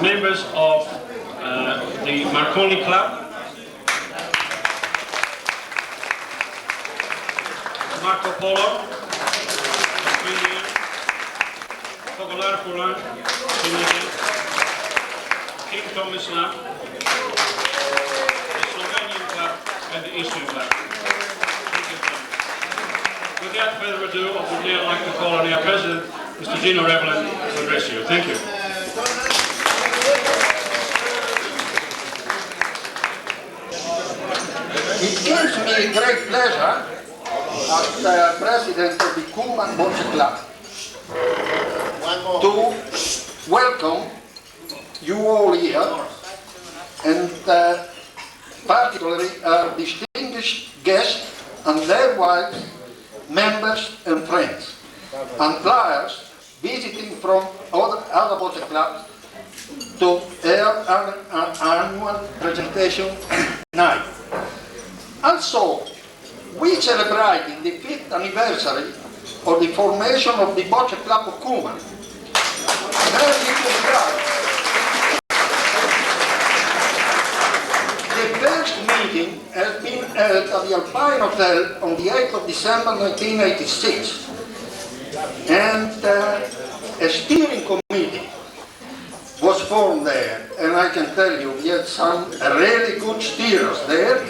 Members of the Marconi Club, Marco Polo, Popular Fulan, King Thomas Lab, the Slovenian Club and the Eastern Club. Thank you very much. Without further ado, I would now like to call on our President, Mr. Gino Revelin, to address you. Thank you. It gives me great pleasure as President of the Cooma Bocce Club to welcome you all here, and particularly our distinguished guests and their wives, members and friends, and players visiting from other bocce clubs to our annual presentation night. Also, we celebrate the 5th anniversary of the formation of the Bocce Club of Cooma. The first meeting has been held at the Alpine Hotel on the 8th of December 1986, and a steering committee was formed there, and I can tell you we had some really good steerers there.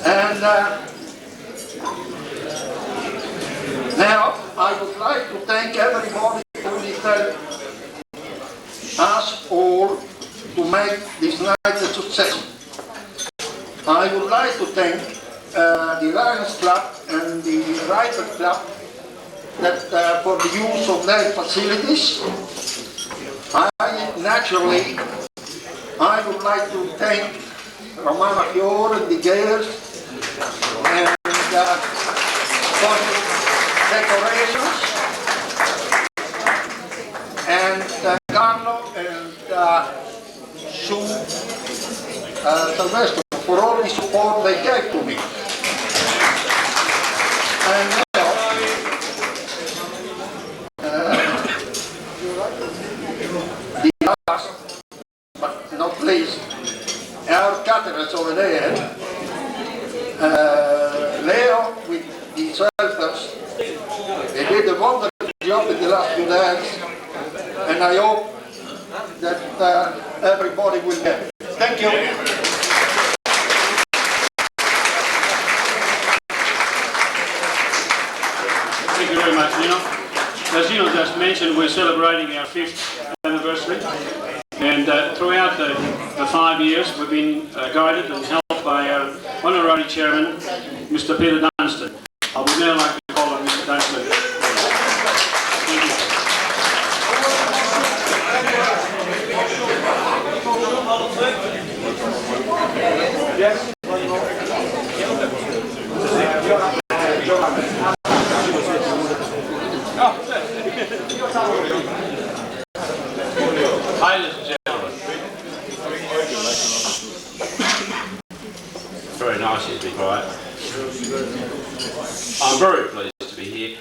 And now I would like to thank everybody who will help us all to make this night a success. I would like to thank the Lions Club and the Rifle Club that, for the use of their facilities. Naturally, I would like to thank Romana Fiore and the girls and for the decorations, and Carlo and Sue Silvestro for all the support they gave to me. And now, the last but not least, our caterers over there, Leo with the helpers, they did a wonderful job in the last few days, and I hope that everybody will get it. Thank you. Thank you very much, Gino. As Gino just mentioned, we're celebrating our 5th anniversary, and throughout the 5 years we've been guided and helped by our honorary chairman, Mr. Peter Dunstan. I would now like to call on Mr. Dunstan. Thank you. Yes. Hi, ladies and gentlemen. Very nice of you to be quiet. I'm very pleased to be here.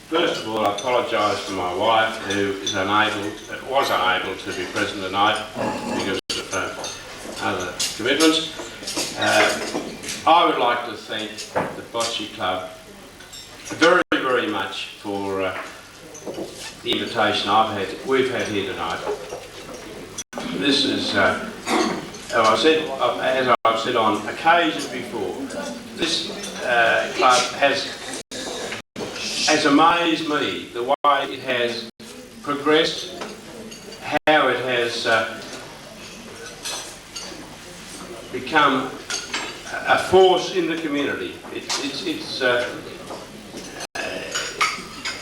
First of all, I apologise for my wife, who was unable to be present tonight because of other commitments. I would like to thank the Bocce Club very, very much for the invitation we've had here tonight. This is, as I've said on occasions before, this club has amazed me, the way it has progressed, how it has become a force in the community. It's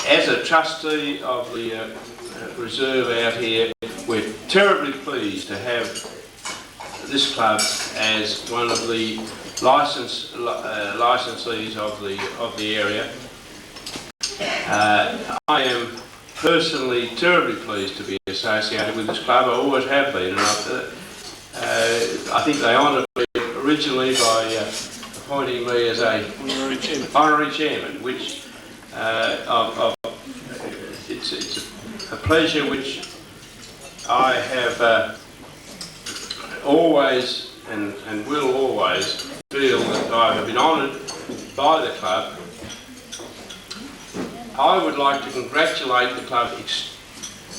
as a trustee of the reserve out here, we're terribly pleased to have this club as one of the licensees of the area. I am personally terribly pleased to be associated with this club. I always have been, and I think they honoured me originally by appointing me as a honorary chairman, which it's a pleasure which I have always and will always feel that I have been honoured by the club. I would like to congratulate the club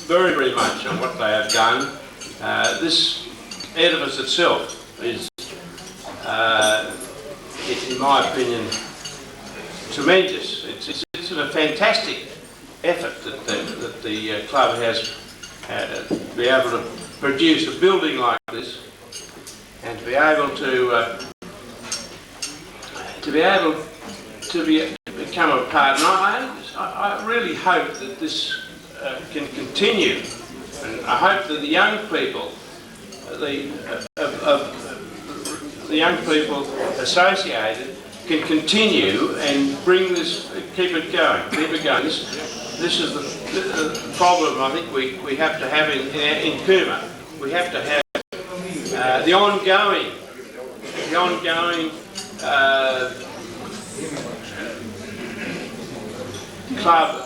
very, very much on what they have done. This edifice itself is, in my opinion, tremendous. It's a fantastic effort that the club has to be able to produce a building like this, and to be able to become a part. And I really hope that this can continue, and I hope that the young people, the young people associated, can continue and bring this, keep it going. This is the problem I think we have to have in Cooma. We have to have the ongoing club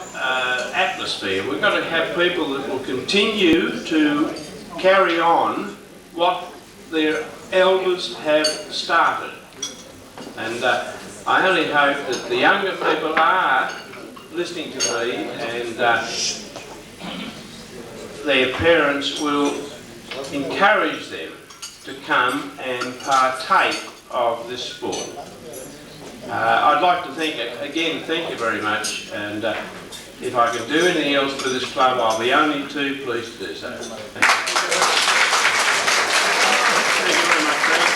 atmosphere. We've got to have people that will continue to carry on what their elders have started. And I only hope that the younger people are listening to me, and their parents will encourage them to come and partake of this sport. I'd like to thank you very much, and if I can do anything else for this club, I'll be only too pleased to do so. Thank you very much, Craig.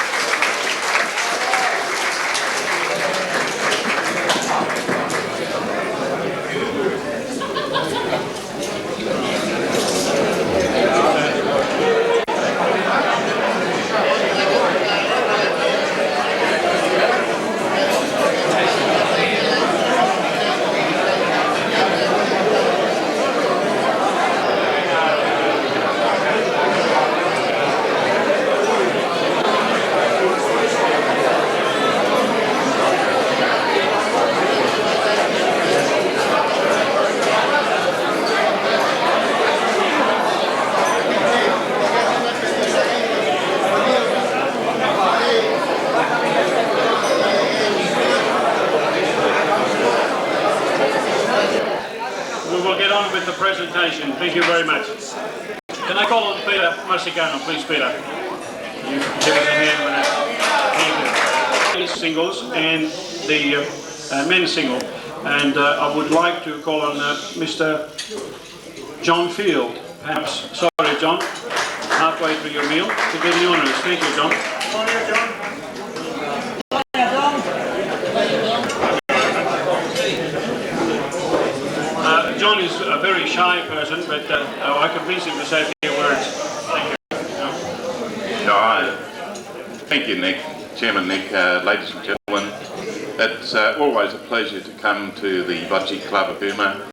With the presentation. Thank you very much. Can I call on Peter Marcicano, please, Peter? You give us a hand with that. Thank you. Singles and the men's single, and I would like to call on Mr. John Field. Perhaps, sorry, John, halfway through your meal, to give the honours. Thank you, John. Morning, John. John is a very shy person, but I convinced him to say a few words. Thank you. Thank you, Nick. Chairman Nick, ladies and gentlemen. It's always a pleasure to come to the Bocce Club of Cooma.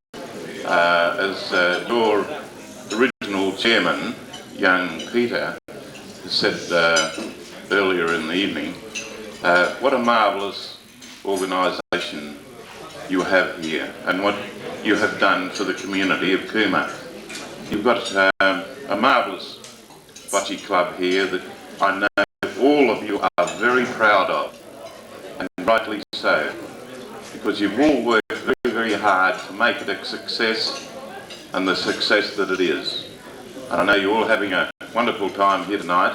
As your original chairman, young Peter, said earlier in the evening, what a marvellous organisation you have here, and what you have done for the community of Cooma. You've got a marvellous bocce club here that I know all of you are very proud of, and rightly so, because you've all worked very, very hard to make it a success, and the success that it is. And I know you're all having a wonderful time here tonight,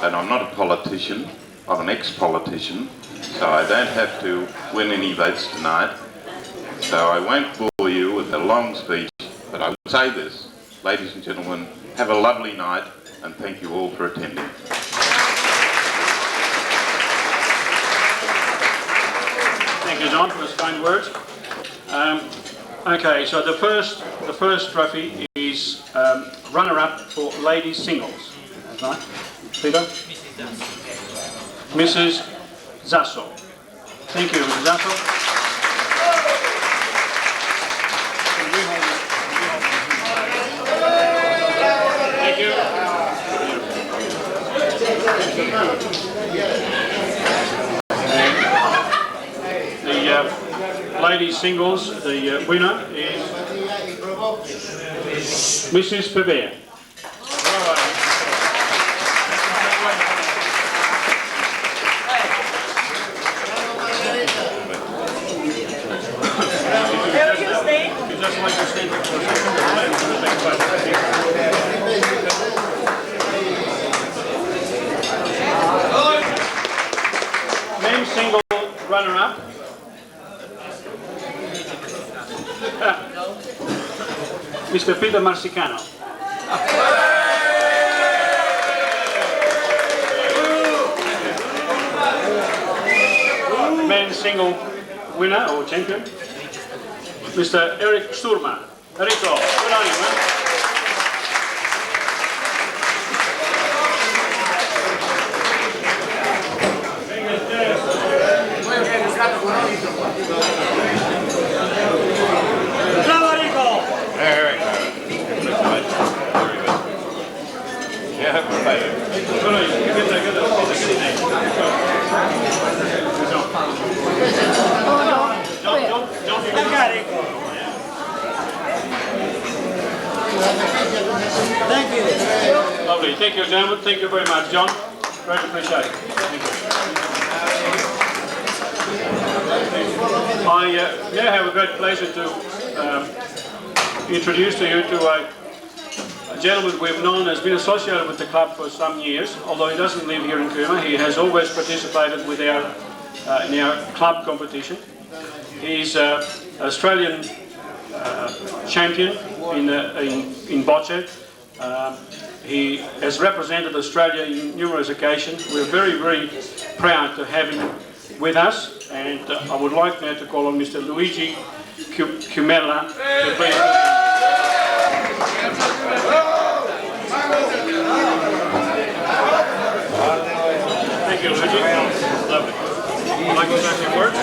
and I'm not a politician, I'm an ex-politician, so I don't have to win any votes tonight. So I won't bore you with a long speech, but I would say this, ladies and gentlemen, have a lovely night, and thank you all for attending. Thank you, John, for those kind words. Okay, so the first trophy is runner-up for ladies singles. That's right, Peter. Mrs. Zasso. Thank you, Mrs. Zasso. Thank you. The ladies singles, the winner is Mrs. Pevere. Mr. Peter Marsicano. Men's single winner or champion, Mr. Eric Sturma. Rico, good on you, man. Bravo, Rico! Very good. Yeah, play it. Thank you. Lovely. Thank you, gentlemen. Thank you very much, John. Great appreciate it. Thank you. I now have a great pleasure to introduce to you to a gentleman we've known has been associated with the club for some years. Although he doesn't live here in Cooma, he has always participated with our in our club competition. He's Australian champion in bocce. He has represented Australia in numerous occasions. We're very, very proud to have him with us, and I would like now to call on Mr. Luigi Cumella to please. Thank you, Luigi. Lovely. Would you like to say a few words?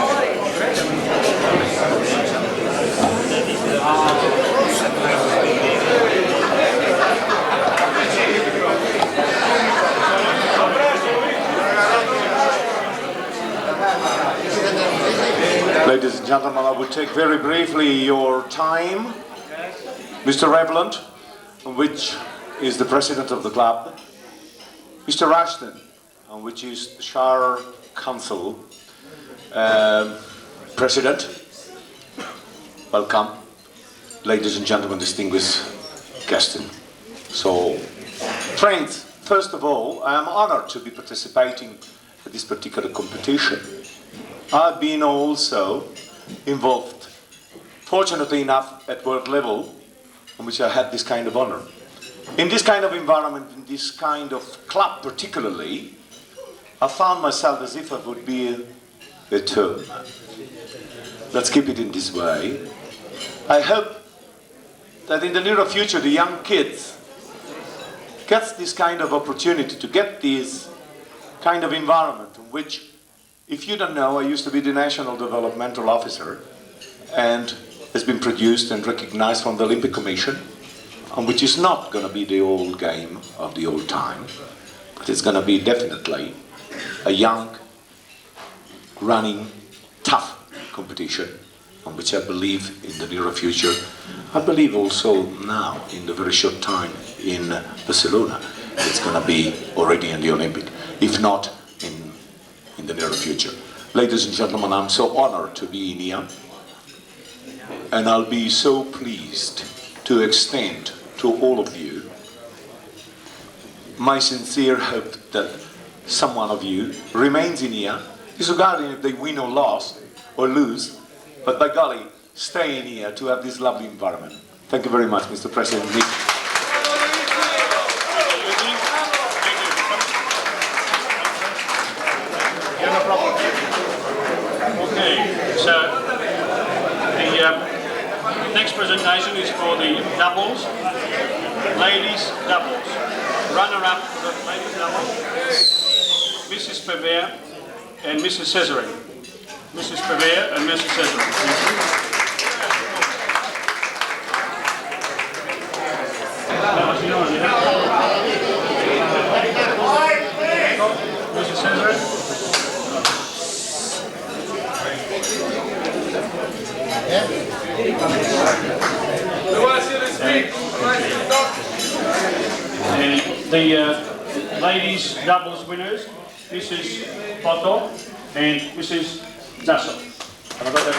Ladies and gentlemen, I will take very briefly your time. Mr. Revland, which is the president of the club. Mr. Ashton, which is the Shire Council president. Welcome. Ladies and gentlemen, distinguished guests. So, friends, first of all, I am honored to be participating in this particular competition. I've been also involved, fortunately enough, at world level, on which I had this kind of honor. In this kind of environment, in this kind of club particularly, I found myself as if I would be at home. Let's keep it in this way. I hope that in the near future the young kids get this kind of opportunity to get this kind of environment in which, if you don't know, I used to be the National Developmental Officer and has been produced and recognized from the Olympic Commission, and which is not going to be the old game of the old time, but it's going to be definitely a young, running, tough competition on which I believe in the near future. I believe also now, in the very short time in Barcelona, it's going to be already in the Olympic, if not in the near future. Ladies and gentlemen, I'm so honored to be in here, and I'll be so pleased to extend to all of you my sincere hope that some one of you remains in here, disregarding if they win or lose, but by golly, stay in here to have this lovely environment. Thank you very much, Mr. President. Okay, so the next presentation is for the doubles, ladies doubles. Runner-up for the ladies doubles, Mrs. Pevere and Mrs. Cesarin. Mrs. Pevere and Mrs. Cesarin. Mrs. Cesarin. And the ladies doubles winners, Mrs. Poto and Mrs. Zasso. Have I got that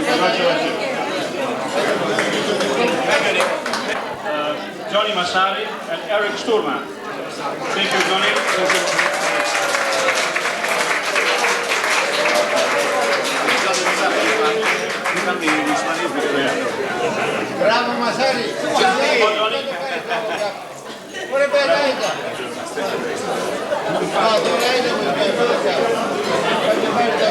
Congratulations. Johnny Massari and Eric Sturman. Thank you, Johnny. Bravo Masari! Pure per Leida! No, tu Leida vuoi voglio fare da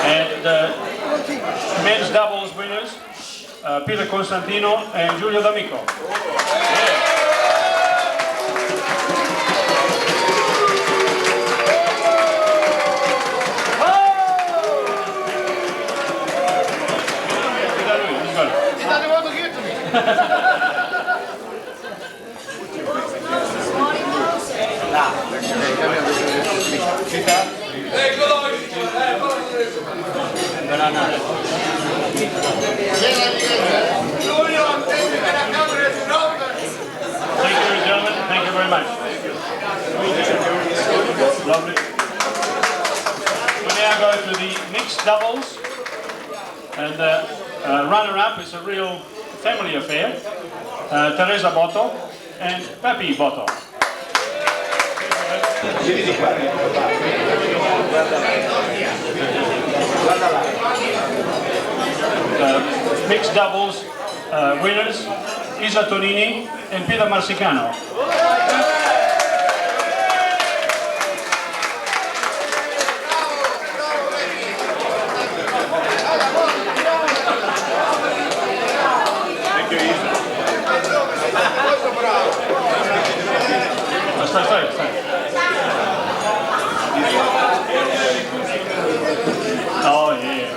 And the men's doubles winners, Peter Constantino and Giulio D'Amico. Thank you, gentlemen. Thank you very much. Lovely. We now go to the mixed doubles, and the runner-up is a real family affair. Teresa Botto and Pepi Botto. Mixed doubles winners, Isa Tonini and Peter Marsicano. Stai. Oh yeah.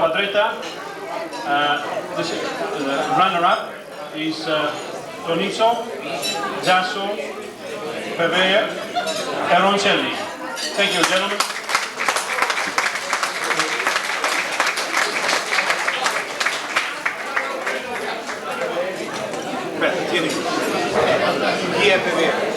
Padretta, this runner-up is Tonizzo, Zasso, Pevea, and Roncelli. Thank you, gentlemen. Chi è Pevea?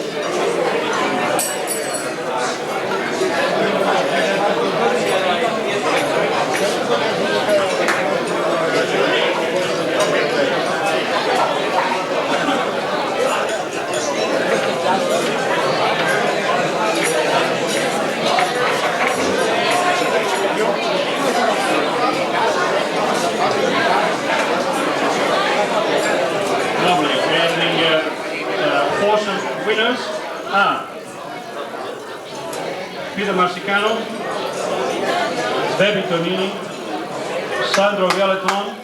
Lovely. And the foursome winners are Peter Marsicano, Baby Tonini, Sandro Vialeton,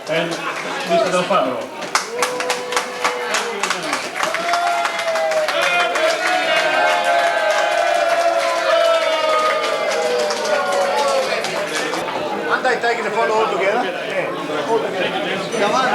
and Mr. Del Fabro. And I take the photo all together? All together. Come on.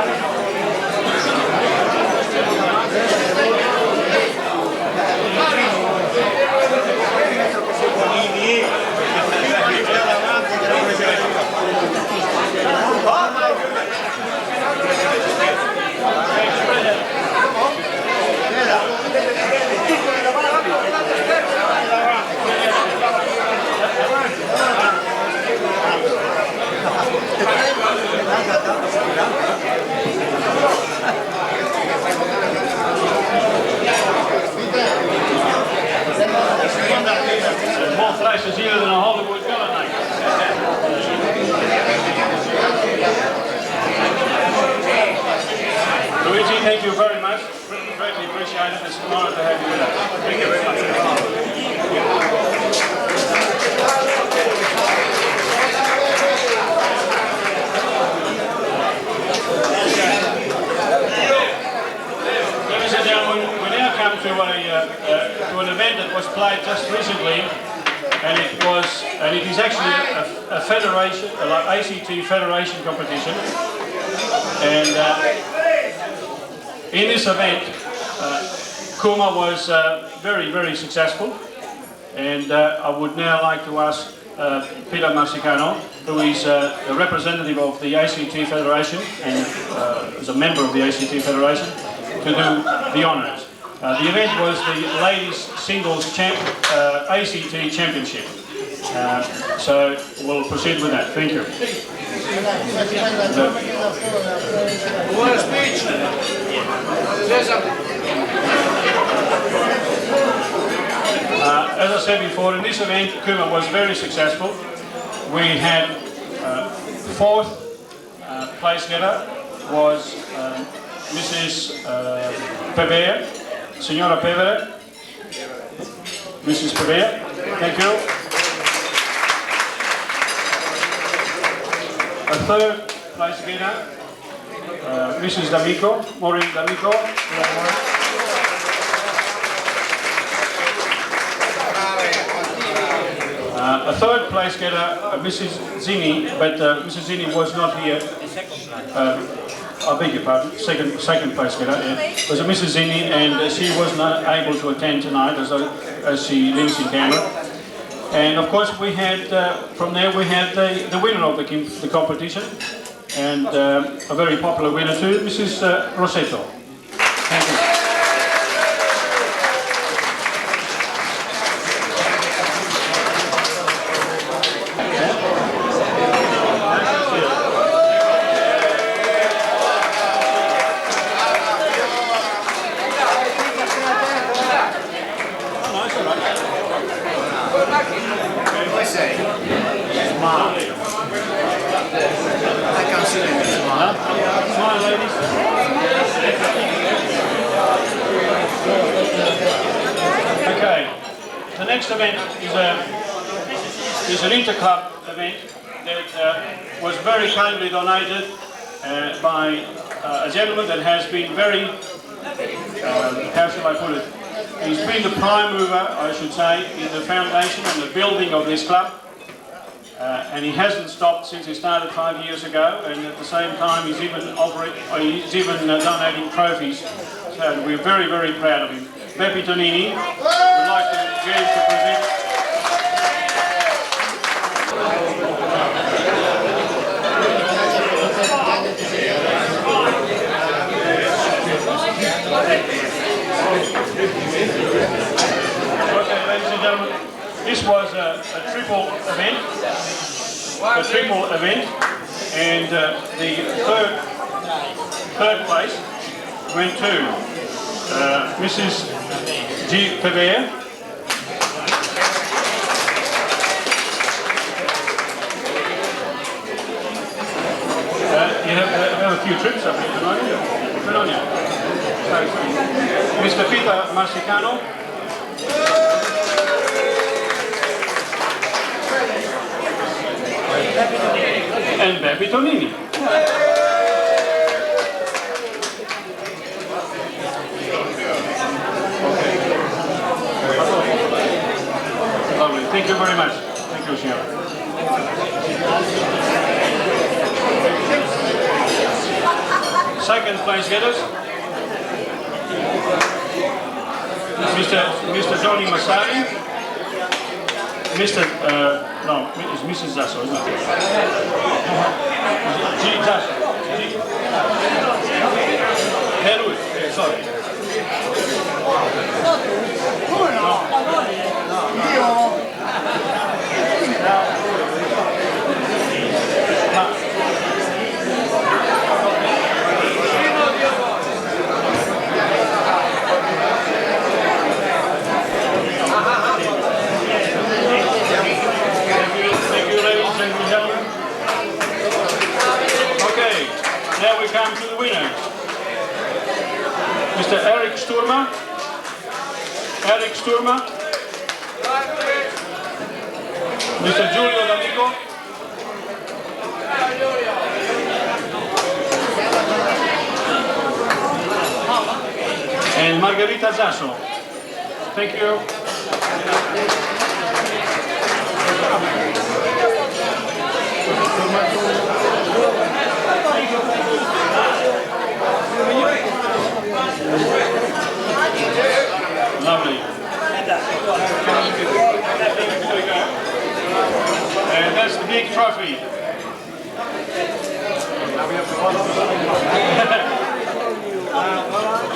More flashes here than a Hollywood Gala night. Luigi, thank you very much. Greatly appreciate it. It's an honor to have you with us. Thank you very much. Ladies and gentlemen, we now come to an event that was played just recently, and it is actually a federation, like ACT federation competition, and In this event, Cooma was very, very successful, and I would now like to ask Peter Marsicano, who is a representative of the ACT Federation and is a member of the ACT Federation, to do the honours. The event was the Ladies Singles ACT Championship. So we'll proceed with that. Thank you. What a speech! Say something. As I said before, in this event, Cooma was very successful. We had fourth place getter was Mrs. Pevere, Signora Pevere, Mrs. Pevere, thank you. A third place getter, Mrs. D'Amico, Maureen D'Amico. A third place getter, Mrs. Zini, but Mrs. Zini was not here. I beg your pardon, second place getter, was a Mrs. Zini, and she was not able to attend tonight as she lives in Canberra. And of course we had, from there we had the winner of the competition, and a very popular winner too, Mrs. Rossetto. Thank you. Okay, the next event is an inter-club event that was very kindly donated by a gentleman that has been very, how shall I put it, he's been the prime mover, I should say, in the foundation and the building of this club. And he hasn't stopped since he started 5 years ago, and at the same time he's even donating trophies, so we're very, very proud of him. Beppe Tonini, we'd like to get him to present. Okay, ladies and gentlemen, this was a triple event, and the third place went to Mrs. G. Pevere, you have a few trips up here tonight. Good on you. Mr. Peter Marsicano. And Beppe Tonini. Lovely. Thank you very much. Thank you, Signora. Second place getters. Mr. Johnny Masari. No, it's Mrs. Zasso, isn't it? G. Zasso. Herwood, sorry. Now we come to the winner. Mr. Eric Sturma. Mr. Giulio D'Amico. And Margherita Zasso. Thank you. Lovely. And that's the big trophy.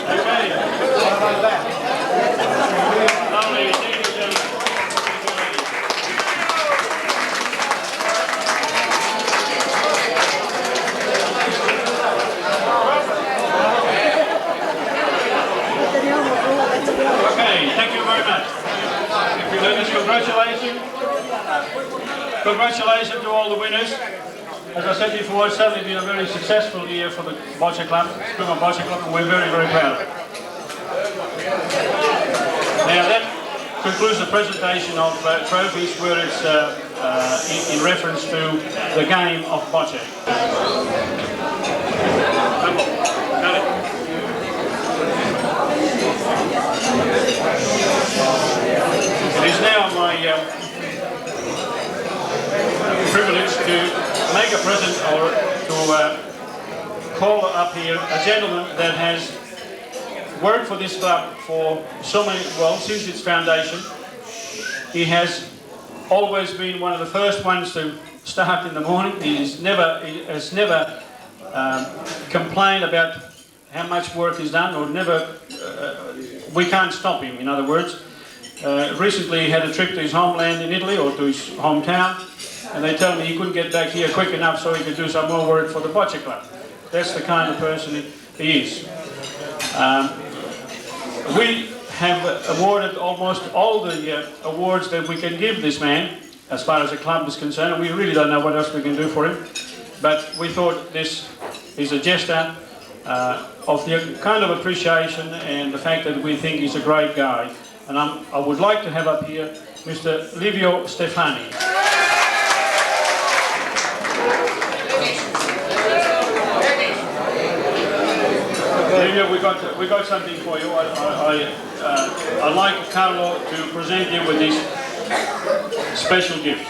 Okay. Lovely. Thank you, gentlemen. Okay, thank you very much. Congratulations. Congratulations to all the winners. As I said before, it's certainly been a very successful year for the Bocce Club, Cooma Bocce Club, and we're very, very proud of it. Now that concludes the presentation of trophies where it's in reference to the game of Bocce. It is now my privilege to make a present or to call up here a gentleman that has worked for this club for so many, well, since its foundation. He has always been one of the first ones to start in the morning. He has never complained about how much work is done, or we can't stop him, in other words. Recently he had a trip to his homeland in Italy, or to his hometown, and they told me he couldn't get back here quick enough so he could do some more work for the Bocce Club. That's the kind of person he is. We have awarded almost all the awards that we can give this man, as far as the club is concerned, and we really don't know what else we can do for him. But we thought this is a gesture of the kind of appreciation and the fact that we think he's a great guy. And I would like to have up here Mr. Livio Stefani. Livio, we got something for you. I'd like Carlo to present you with this special gift.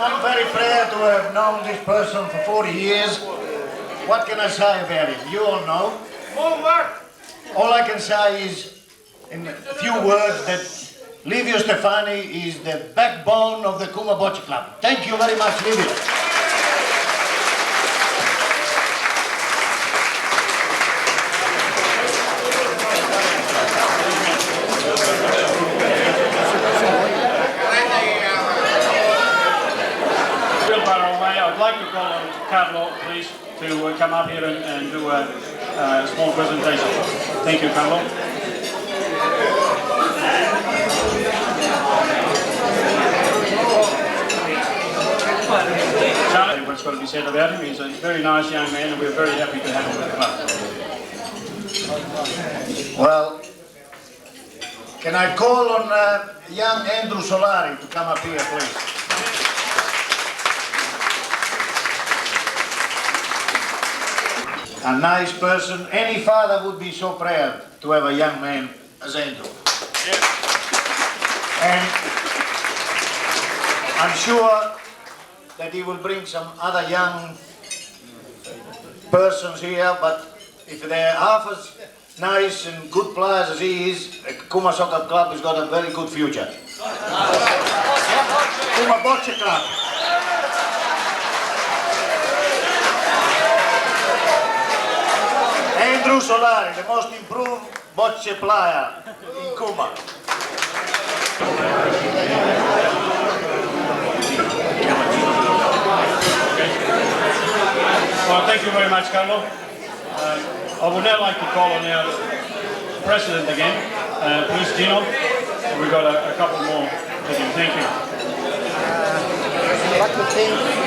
I'm very proud to have known this person for 40 years. What can I say about him? You all know. All I can say is, in a few words, that Livio Stefani is the backbone of the Cooma Bocce Club. Thank you very much, Livio. I'd like to call on Carlo, please, to come up here and do a small presentation. Thank you, Carlo. Charlie, what's got to be said about him? He's a very nice young man, and we're very happy to have him with the club. Well, can I call on young Andrew Solari to come up here, please? A nice person. Any father would be so proud to have a young man as Andrew. Yeah. And I'm sure that he will bring some other young persons here, but if they're half as nice and good players as he is, the Cooma Soccer Club has got a very good future. Cooma Bocce Club. Andrew Solari, the most improved bocce player in Cooma. Well, thank you very much, Carlo. I would now like to call on our president again, please, Gino. We've got a couple more to do. Thank you. I'd like to thank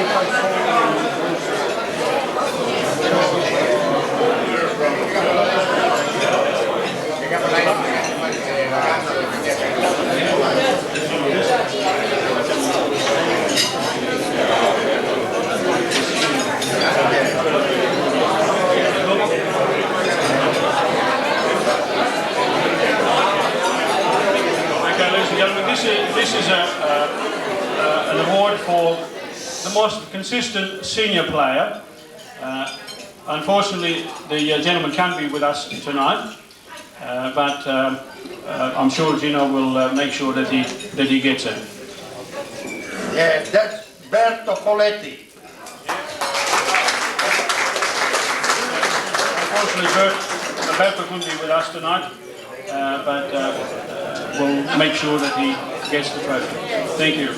the most consistent senior player. Unfortunately, the gentleman can't be with us tonight, but I'm sure Gino will make sure that he gets it. Yeah, that's Berto Coletti. Unfortunately, Berto couldn't be with us tonight, but we'll make sure that he gets the trophy. Thank you.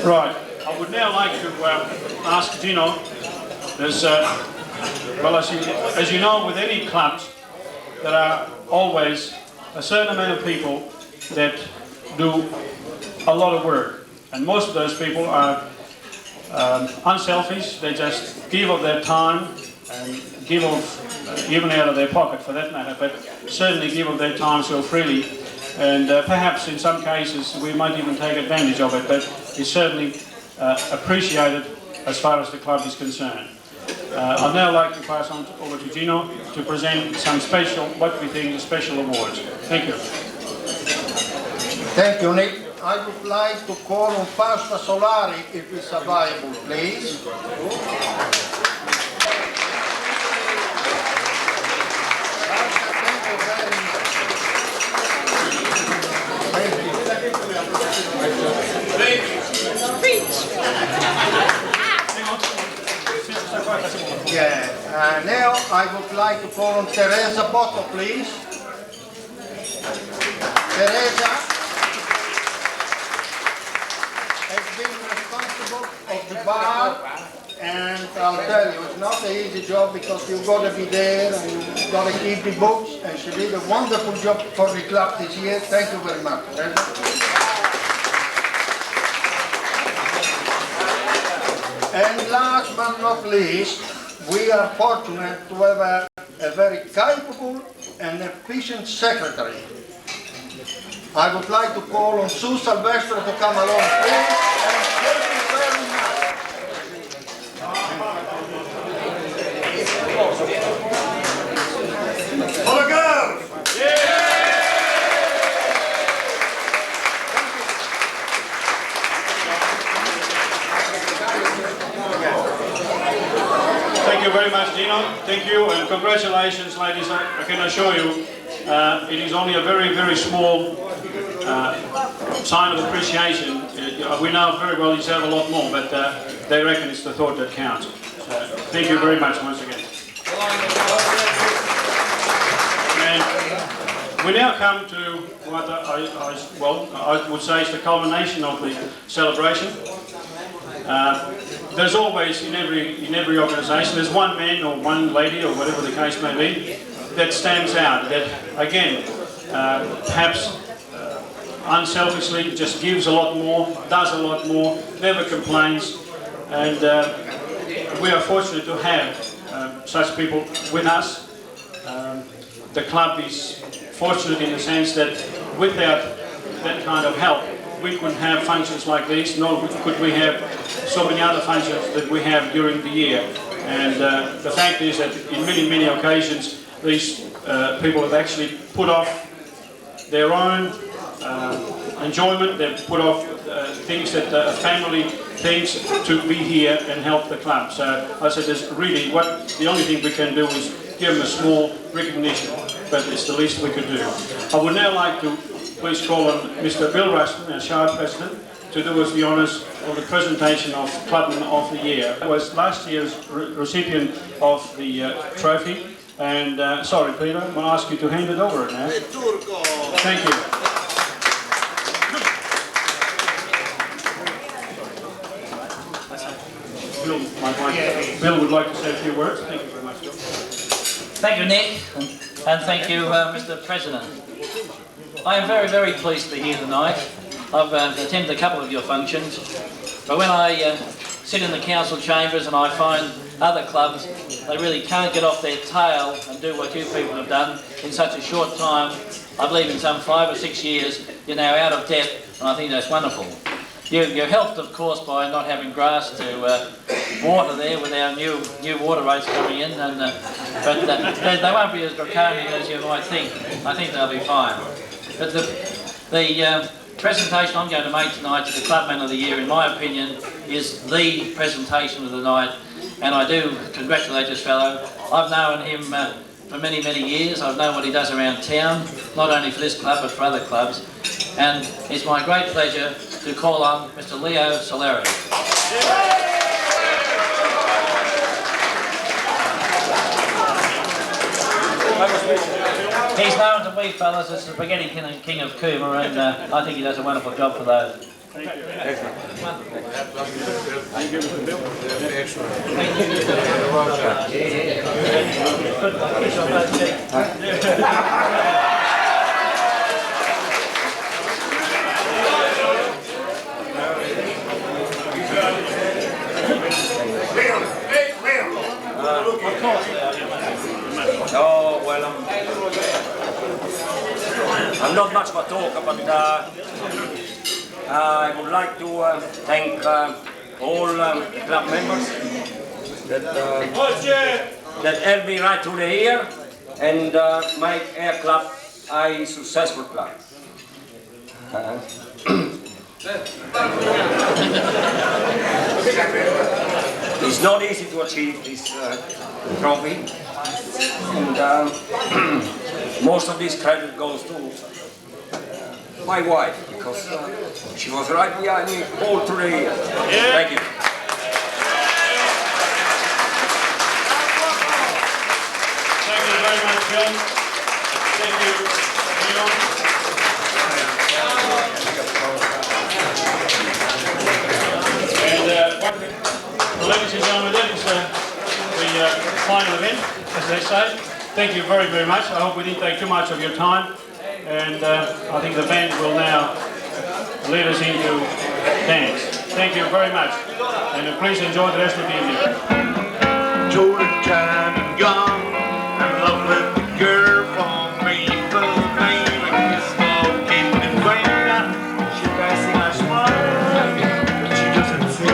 Right, I would now like to ask Gino, as you know, with any clubs, there are always a certain amount of people that do a lot of work, and most of those people are unselfish. They just give of their time and give of, even out of their pocket for that matter, but certainly give of their time so freely, and perhaps in some cases we might even take advantage of it, but it's certainly appreciated as far as the club is concerned. I'd now like to pass on over to Gino to present some special, what we think are special awards. Thank you. Thank you, Nick. I would like to call on Pastor Solari if he's available, please. Yeah, now I would like to call on Teresa Botto, please. Teresa has been responsible of the bar, and I'll tell you, it's not an easy job because you've got to be there and you've got to keep the books, and she did a wonderful job for the club this year. Thank you very much, Teresa. And last but not least, we are fortunate to have a very capable and efficient secretary. I would like to call on Sue Silvestro to come along, please. And thank you very much. For the girls! Thank you very much, Gino. Thank you, and congratulations, ladies. I can assure you, it is only a very, very small sign of appreciation. We know very well you deserve a lot more, but they reckon it's the thought that counts. Thank you very much once again. And we now come to what I would say is the culmination of the celebration. There's always, in every organisation, there's one man or one lady or whatever the case may be that stands out, that again, perhaps unselfishly just gives a lot more, does a lot more, never complains, and we are fortunate to have such people with us. The club is fortunate in the sense that without that kind of help, we couldn't have functions like these, nor could we have so many other functions that we have during the year. And the fact is that in many, many occasions, these people have actually put off their own enjoyment, they've put off things that family things to be here and help the club. So I said, there's really, the only thing we can do is give them a small recognition, but it's the least we could do. I would now like to please call on Mr. Bill Ruston, our Shire President, to do us the honours of the presentation of Clubman of the Year. He was last year's recipient of the trophy, and sorry Peter, I'm going to ask you to hand it over now. Thank you. Bill would like to say a few words. Thank you very much, Bill. Thank you, Nick, and thank you, Mr. President. I am very, very pleased to be here tonight. I've attended a couple of your functions, but when I sit in the council chambers and I find other clubs, they really can't get off their tail and do what you people have done in such a short time. I believe in some 5 or 6 years, you're now out of debt, and I think that's wonderful. You're helped, of course, by not having grass to water there with our new water rates coming in, and but they won't be as draconian as you might think. I think they'll be fine. But presentation I'm going to make tonight to the Clubman of the Year, in my opinion, is the presentation of the night, and I do congratulate this fellow. I've known him for many, many years. I've known what he does around town, not only for this club but for other clubs, and it's my great pleasure to call on Mr. Leo Soleri. He's known to we fellas as the spaghetti king of Cooma, and I think he does a wonderful job for those. Thank you. Excellent. Thank you, Mr. Bill. Oh, well, I'm not much of a talker, but I would like to thank all club members that helped me right through the year and make our club a successful club. It's not easy to achieve this trophy, and most of this credit goes to my wife, because she was right behind me all through the year. Thank you. Thank you very much, John. Thank you, Leon. And ladies and gentlemen, that is the final event, as they say. Thank you very, very much. I hope we didn't take too much of your time. And I think the band will now lead us into dance. Thank you very much. And please enjoy the rest of the evening. Jordan time and gone, I'm in love with the girl from Maple Lane. Smoking the quenga, she passing my smile, but she doesn't see.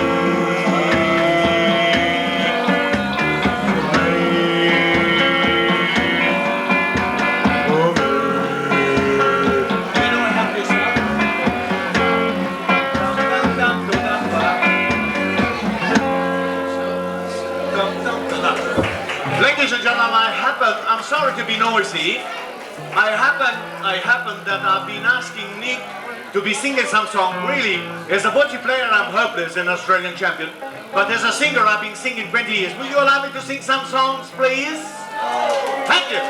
Ladies and gentlemen, I'm sorry to be noisy. I happen that I've been asking Nick to be singing some song. Really, as a bocce player, I'm hopeless, an Australian champion. But as a singer, I've been singing 20 years. Will you allow me to sing some songs, please? Thank you.